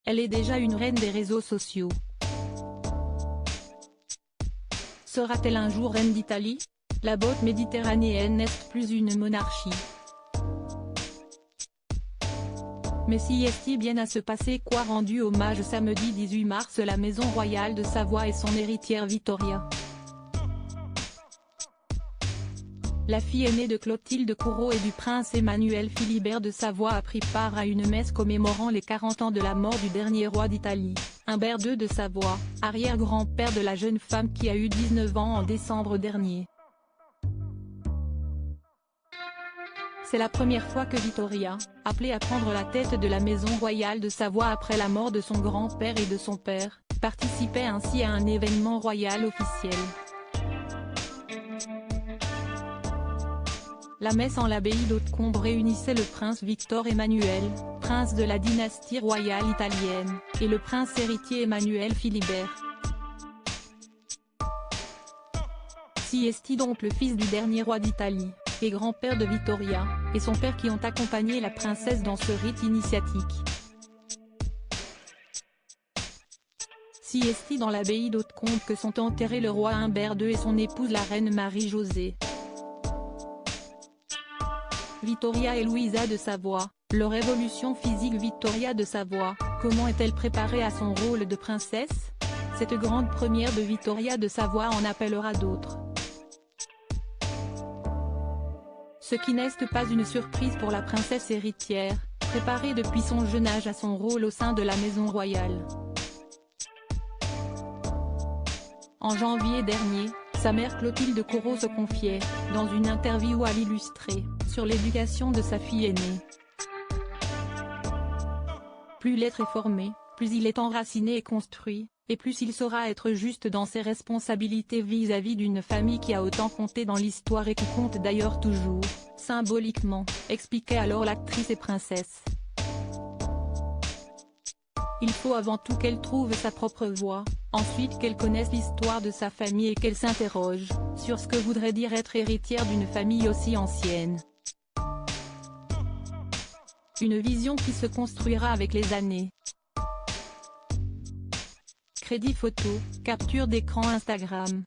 Elle est déjà une reine des réseaux sociaux. Sera-t-elle un jour reine d'Italie? La botte méditerranéenne n'est plus une monarchie. Mais si est-il bien à se passer quoi? Rendu hommage samedi 18 mars la maison royale de Savoie et son héritière Vittoria. La fille aînée de Clotilde Courreau et du prince Emmanuel Philibert de Savoie a pris part à une messe commémorant les 40 ans de la mort du dernier roi d'Italie, Humbert II de Savoie, arrière-grand-père de la jeune femme qui a eu 19 ans en décembre dernier. C'est la première fois que Vittoria, appelée à prendre la tête de la maison royale de Savoie après la mort de son grand-père et de son père, participait ainsi à un événement royal officiel. La messe en l'abbaye d'Hautecombe réunissait le prince Victor Emmanuel, prince de la dynastie royale italienne, et le prince héritier Emmanuel Philibert. Siesti donc le fils du dernier roi d'Italie, et grand-père de Vittoria, et son père qui ont accompagné la princesse dans ce rite initiatique. Siesti dans l'abbaye d'Hautecombe que sont enterrés le roi Humbert II et son épouse la reine Marie-Josée. Vittoria et Louisa de Savoie, leur évolution physique. Vittoria de Savoie, comment est-elle préparée à son rôle de princesse? Cette grande première de Vittoria de Savoie en appellera d'autres. Ce qui n'est pas une surprise pour la princesse héritière, préparée depuis son jeune âge à son rôle au sein de la maison royale. En janvier dernier, sa mère Clotilde Courreau se confiait, dans une interview à l'Illustré, sur l'éducation de sa fille aînée. Plus l'être est formé, plus il est enraciné et construit, et plus il saura être juste dans ses responsabilités vis-à-vis d'une famille qui a autant compté dans l'histoire et qui compte d'ailleurs toujours, symboliquement, expliquait alors l'actrice et princesse. Il faut avant tout qu'elle trouve sa propre voie, ensuite qu'elle connaisse l'histoire de sa famille et qu'elle s'interroge sur ce que voudrait dire être héritière d'une famille aussi ancienne. Une vision qui se construira avec les années. Crédit photo, capture d'écran Instagram.